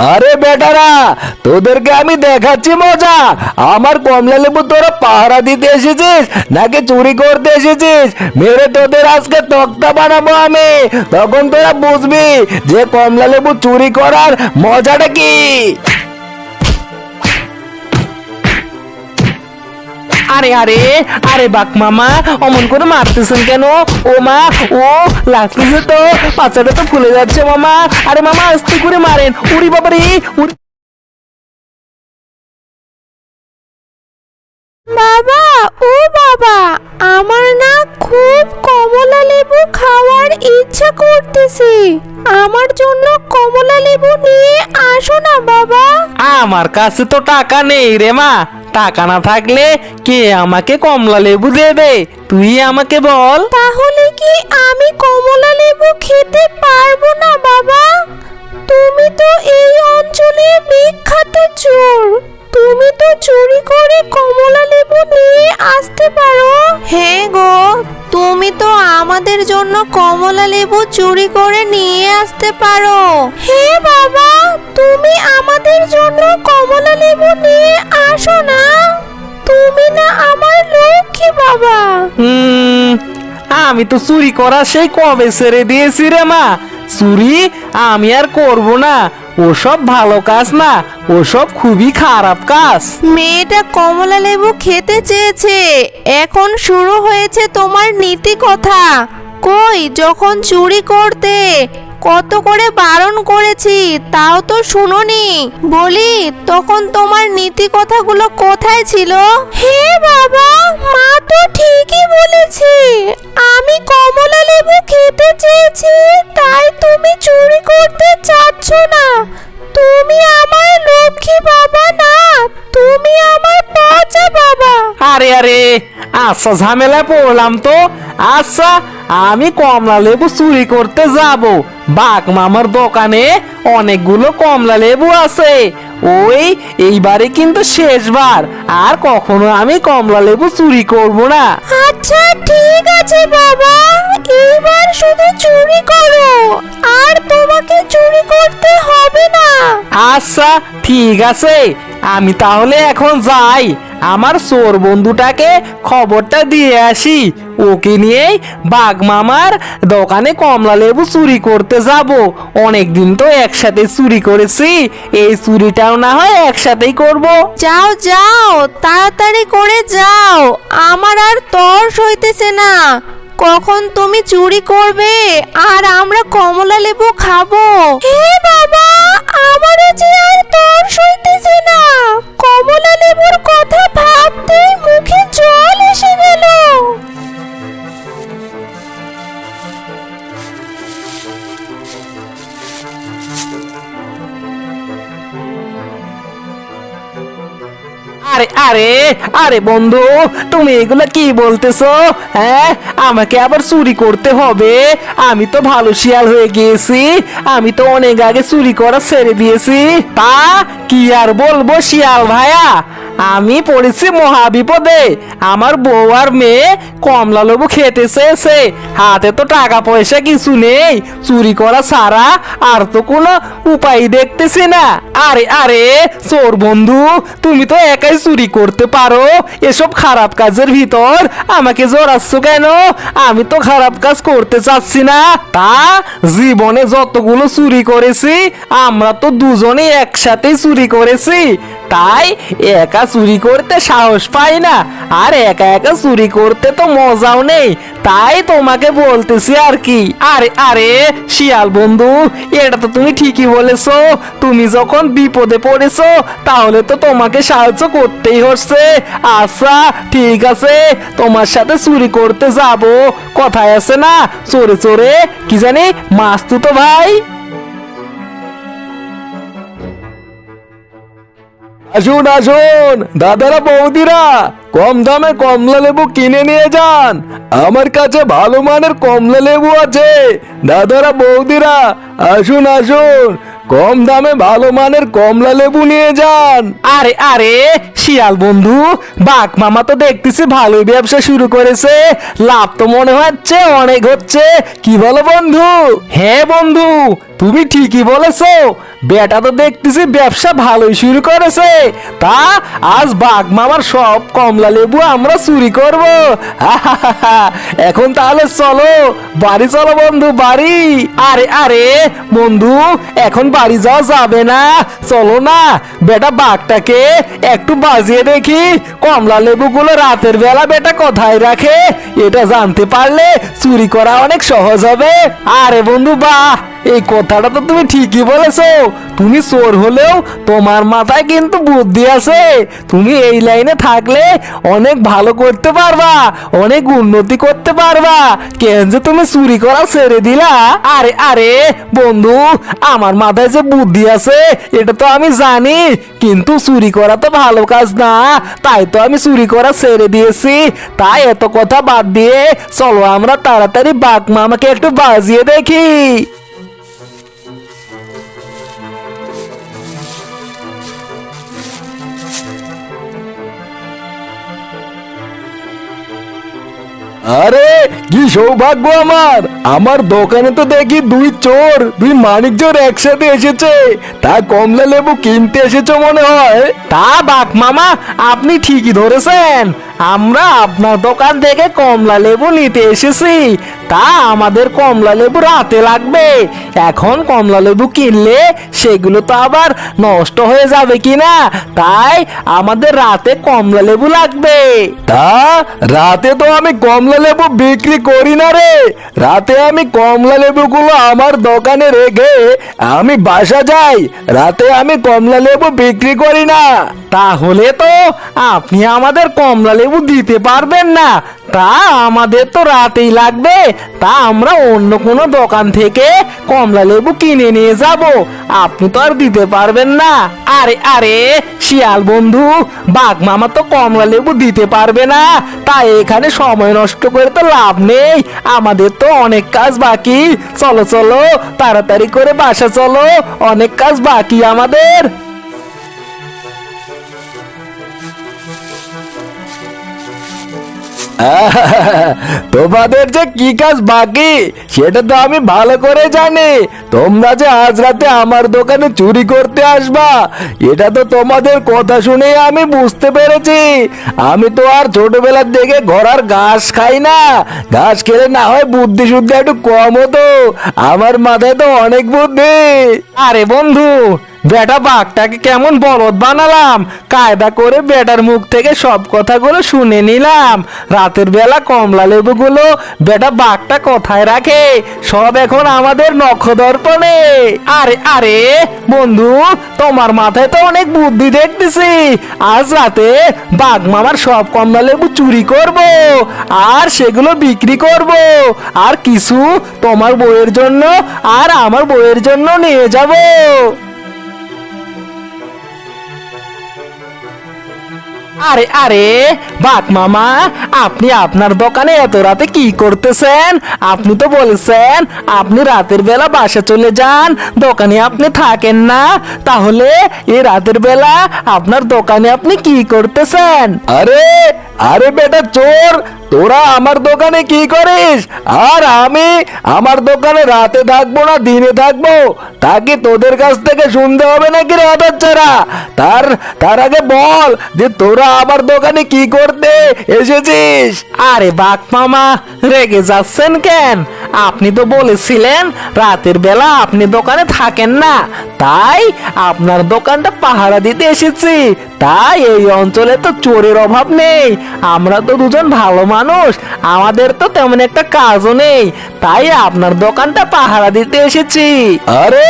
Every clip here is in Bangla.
আরে বেটারা, তোদেরকে আমি দেখাচ্ছি মজা। আমার কমলা লেবু তোরা পাহারা দিতে এসেছিস নাকি চুরি করতে এসেছিস? মেরে তোদের আজকে তক্তা বানাবো আমি, তখন তোরা বুঝবি যে কমলা লেবু চুরি করার মজাটা কি। আরে আরে আরে বাক মামা, অমন করে মারতেছেন কেন? ও মা, ও লাগতেছে তো, পাছাটা তো খুলে যাচ্ছে মামা। আরে মামা আস্তে করে মারেন। উড়ি বাবারে উড়ি। বাবা, ও বাবা, আমার না খুব কমলা লেবু খাওয়ার ইচ্ছা করতেছে। আমার জন্য কমলা লেবু নিয়ে আসো না বাবা। আমার কাছে তো টাকা নেই রে মা। টাকা না থাকলে কে আমাকে কমলা লেবু দেবে? তুই আমাকে বল। তাহলে কি আমি কমলা লেবু খেতে পারবো না বাবা? তুমি তো এই অঞ্চলের বিখ্যাত চোর। তুমি তো চুরি করে কমলা লেবু নিয়ে আসতে পারো। হ্যাঁ গো, তুমি তো আমাদের জন্য কমলা লেবু চুরি করে নিয়ে আসতে পারো। হ্যাঁ বাবা, তুমি আমাদের জন্য কমলা লেবু নিয়ে আসো না। তুমি না আমার লক্ষ্মী বাবা। আমি তো চুরি করা সেই কবে ছেড়ে দিয়েছি রে মা। চুরি আমি আর করব না। ওসব ভালো কাজ না, ওসব খুবই খারাপ কাজ। মেয়েটা কমলা লেবু খেতে চেয়েছে, এখন শুরু হয়েছে তোমার নীতি কথা। কই, যখন চুরি করতে কত করে বারণ করেছি তাও তো শুনোনি। বলি, তখন তোমার নীতি কথাগুলো কোথায় ছিল? হে বাবা, মা তো ঠিকই বলেছে। আমি কমলা লেবু খেতে চেয়েছি, তাই তুমি চুরি করতে চাচ্ছ না। তুমি আমার লক্ষ্মী বাবা না, তুমি আমার পচা বাবা। আরে আরে, আচ্ছা ঝামেলা পড়লাম তো। আচ্ছা, আমি কমলা লেবু চুরি করতে যাব। বাঘ মামার দোকানে অনেকগুলো কমলা লেবু আছে। এইবারে কিন্তু শেষবার, আর কখনো আমি কমলা লেবু চুরি করব না। আচ্ছা ঠিক আছে বাবা, এইবার শুধু চুরি করো, আর তোমাকে চুরি করতে হবে না। আচ্ছা ঠিক আছে, আমি তাহলে এখন যাই। আমার চোর বন্ধুটাকে খবরটা দিয়ে আসি। ওকে নিয়েই বাঘ মামার দোকানে কমলা লেবু চুরি করতে যাব। অনেকদিন তো একসাথে চুরি করেছি, এই চুরিটাও না হয় একসাথেই করব। যাও যাও, তাড়াতাড়ি করে যাও, আমার আর তর্স হইতেছে না। কখন তুমি চুরি করবে আর আমরা কমলা লেবু খাবো। হে বাবা, আমারও যে আর তর্স হইতেছে না। কমলা লেবুর কথা ভাবতেই মুখে জল এসে গেল। আরে আরে আরে বন্ধু, তুমি এগুলা কি বলতেছো? হ্যাঁ, আমাকে আবার চুরি করতে হবে? আমি তো ভালো শিয়াল হয়ে গিয়েছি। আমি তো অনেক আগে চুরি করা ছেড়ে দিয়েছি। তা কি আর বলবো শিয়াল ভাইয়া, আমি পড়েছি মহা বিপদে। আমার বউ আর মেয়ে কমলা লেবু খেতে চেয়েছে, হাতে তো টাকা পয়সা কিছু নেই। চুরি করা ছাড়া আর তো কোনো উপায় দেখতেছি না। আরে আরে চোর বন্ধু, তুমি তো একাই চুরি করতে পারো। এসব খারাপ কাজের ভিতর আমাকে জড়াচ্ছ কেন? আমি তো খারাপ কাজ করতে চাচ্ছি না। তা জীবনে যতগুলো চুরি করেছি আমরা তো দুজনে একসাথে চুরি করেছি, তাই একা চুরি করতে সাহস পাই না। আর একা একা চুরি করতে তো মজাও নেই, তাই তোমাকে বলতেছি আর কি। আরে আরে শিয়াল বন্ধু, এটা তো তুমি ঠিকই বলেছো। তুমি যখন বিপদে পড়েছো তাহলে তো তোমাকে সাহায্য করতেই হচ্ছে। আচ্ছা ঠিক আছে, তোমার সাথে চুরি করতে যাব। কথায় আছে না, চোরে চোরে কি জানি মাছ তো ভাই। আসুন আসুন দাদারা বৌদিরা, কম দামে কমলা লেবু কিনে নিয়ে যান। আমার কাছে ভালো মানের কমলা লেবু আছে। দাদারা বৌদিরা আসুন আসুন, কম দামে ভালো মানের কমলা লেবু নিয়ে যান। আরে আরে শিয়াল বন্ধু, বাঘ মামা তো দেখতেছি ভালোই ব্যবসা শুরু করেছে, লাভ তো মনে হচ্ছে অনেক হচ্ছে, কি বলো বন্ধু? হ্যাঁ বন্ধু, তুমি ঠিকই বলেছো, বেটা তো দেখতেছি ব্যবসা ভালোই শুরু করেছে। তা আজ বাঘ মামার সব কমলা লেবু আমরা চুরি করব। এখন তাহলে চলো বাড়ি, চলো বন্ধু বাড়ি। আরে আরে বন্ধু, এখন বাড়ি যাওয়া যাবে না, চলো না বেটা বাঘটাকে একটু বাজিয়ে দেখি কমলা লেবুগুলো রাতের বেলা বেটা কোথায় রাখে, এটা জানতে পারলে চুরি করা অনেক সহজ হবে। আরে বন্ধু বাহ, এই কথাটা তো তুমি ঠিকই বলেছো, তুমি চোর হলেও তোমার মাথায় কিন্তু বুদ্ধি আছে, তুমি এই লাইনে থাকলে অনেক ভালো করতে পারবা, অনেক উন্নতি করতে পারবা। কেন যে তুমি চুরি করা ছেড়ে দিলা? আরে আরে বন্ধু, আমার মাথায় যে বুদ্ধি আছে এটা তো আমি জানি, কিন্তু চুরি করা তো ভালো কাজ না, তাই তো আমি চুরি করা ছেড়ে দিয়েছি। তাই এত কথা বাদ দিয়ে চলো আমরা তাড়াতাড়ি বাঘ মামাকে একটু বাজিয়ে দেখি। আরে কি সৌভাগ্য আমার, আমার দোকানে তো দেখি দুই চোর, দুই মানিকজোর একসাথে এসেছে। তা কমলা লেবু কিনতে এসেছো মনে হয়। তা বাঘ মামা, আপনি ঠিকই ধরেছেন, আমরা আপনার দোকান থেকে কমলা লেবু নিতে এসেছি। তা আমাদের কমলা লেবু রাতে লাগবে, এখন কমলা লেবু কিনলে সেগুলো তো আবার নষ্ট হয়ে যাবে কিনা, তাই আমাদের রাতে কমলা লেবু লাগবে। তা রাতে তো আমি কমলা লেবু বিক্রি করি না রে, রাতে আমি কমলা লেবুগুলো আমার দোকানে রেখে আমি বাসা যাই, রাতে আমি কমলা লেবু বিক্রি করি না। তাহলে তো আপনি আমাদের কমলা লেবু দিতে পারবেন না, তা আমাদের তো রাতেই লাগবে, তা আমরা অন্য কোনো দোকান থেকে কমলা লেবু কিনে নিয়ে যাব, আপনি তো আর দিতে পারবেন না। আরে আরে শিয়াল বন্ধু, বাঘ মামা তো কমলা লেবু দিতে পারবে না, তাই এখানে সময় নষ্ট করে তো লাভ নেই, আমাদের তো অনেক কাজ বাকি। চলো চলো তাড়াতাড়ি করে বাসা চলো, অনেক কাজ বাকি আমাদের। তোমাদের যে কি কাজ বাকি সেটা তো আমি ভালো করে জানি। তোমরা যে আজ রাতে আমার দোকানে চুরি করতে আসবা, এটা তো তোমাদের কথা শুনেই আমি বুঝতে পেরেছি। আমি তো আর ছোটবেলার থেকে ঘোড়ার ঘাস খাই না, ঘাস খেলে না হয় বুদ্ধি শুদ্ধি একটু কম হতো, আমার মাথায় তো অনেক বুদ্ধি। আরে বন্ধু, বেটা বাঘটাকে কেমন বলদ বানালাম, কায়দা করে বেটার মুখ থেকে সব কথাগুলো শুনে নিলাম। রাতের বেলা কমলা লেবুগুলো বেটা বাঘটা কোথায় রাখে সব এখন আমাদের নখদর্পণে। আরে আরে বন্ধু, তোমার মাথায় তো অনেক বুদ্ধি দেখতেছি, আজ রাতে বাঘ মামার সব কমলা লেবু চুরি করব, আর সেগুলো বিক্রি করব, আর কিছু তোমার বউয়ের জন্য আর আমার বউয়ের জন্য নিয়ে যাব। আরে আরে বাঘ মামা, আপনি আপনার দোকানে এত রাতে কি করতেছেন? আপনি তো বলেছেন আপনি রাতের বেলা বাসা চলে যান, দোকানে আপনি থাকেন না, তাহলে এই রাতের বেলা আপনার দোকানে আপনি কি করতেছেন? আরে আরে বেটা চোর, তোরা আমার দোকানে কি করিস? আর আমি আমার দোকানে রাতে থাকবো না দিনে থাকবো, তা কি তোদের কাছ থেকে শুনতে হবে নাকি রে হতচ্ছাড়া? তার আগে বল যে তোরা আমার দোকানে কি করতে এসেছিস? আরে বাঘ মামা, রেগে যাচ্ছেন কেন? আপনি তো বলেছিলেন রাতের বেলা আপনি দোকানে থাকেন না, তাই আপনার দোকানটা পাহারা দিতে এসেছি। তাই এই অঞ্চলে তো চোরের অভাব নেই, আমরা তো দুজন ভালো মানুষ, আমাদের তো তেমন একটা কাজও নেই, তাই আপনার দোকানটা পাহারা দিতে এসেছি। আরে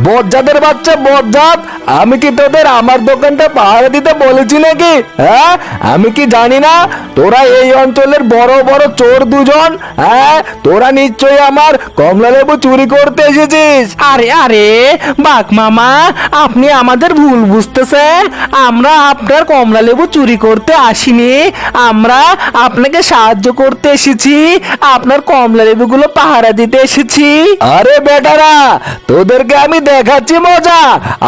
বজ্জাতের বাচ্চা বজ্জাত, আমি কি তোদের আমার দোকানটা পাহারা দিতে বলেছি নাকি? হ্যাঁ, আমি কি জানি না তোরা এই অঞ্চলের বড় বড় চোর দুজন? হ্যাঁ, তোরা নিশ্চয়ই আমার কমলা লেবু চুরি করতে এসেছিস। আরে আরে বাঘ মামা, আপনি আমাদের ভুল বুঝতেছেন, আমরা আপনার কমলা লেবু চুরি করতে আসিনি, আমরা আপনাকে সাহায্য করতে এসেছি, আপনার কমলা লেবুগুলো পাহারা দিতে এসেছি। আরে বেটারা, তোদেরকে আমি দেখাচ্ছি মজা।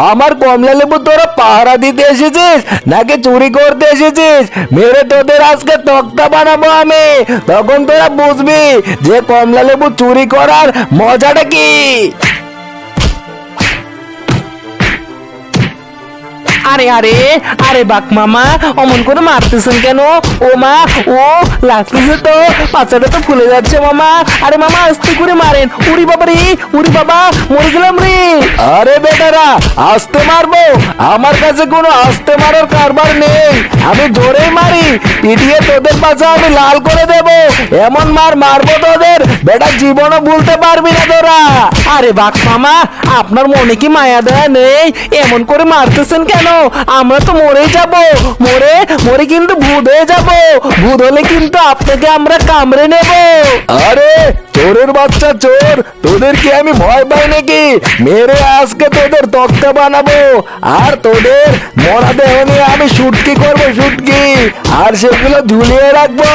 আমার কমলা লেবু তোরা পাহারা দিতে এসেছিস নাকি চুরি করতে এসেছিস? মেরে তোদের আজকে তক্তা বানাবো আমি, তখন তোরা বুঝবি যে কমলা লেবু চুরি করার মজাটা কি। আরে আরে আরে বাক মামা, অমন করে মারতেছেন কেন? ও মা, ও লাগতেছে তো, পাছাটা তো ফুলে যাচ্ছে মামা। আরে মামা আস্তে করে মারেন। উড়ি বাবা রে, উড়ি বাবা, মরে গেলাম রে। আরে বেটারা, আস্তে মারবো? আমার কাছে কোনো আস্তে মারার কারবার নেই, আমি জোরেই মারি, পিটিয়ে তোদের পাশে আমি লাল করে দেব। এমন মার মারবো তোদের বেটা জীবনও ভুলতে পারবি না তোরা। আরে বাক মামা, আপনার মনে কি মায়া দয়া নেই? এমন করে মারতেছেন কেন? আমরা তো মরেই যাব, মরে মরে কিন্তু ভূত হয়ে যাব। ভূত হলে কিন্তু আপনাকে আমরা কামড়ে নেব। আরে চোরের বাচ্চা চোর, তোদের কি আমি ভয় পাই নাকি? মেরে আজকে তোদের তক্তা বানাবো, আর তোদের মরা দেহ নিয়ে আমি শুটকি করবো, শুটকি, আর সেগুলো ঝুলিয়ে রাখবো।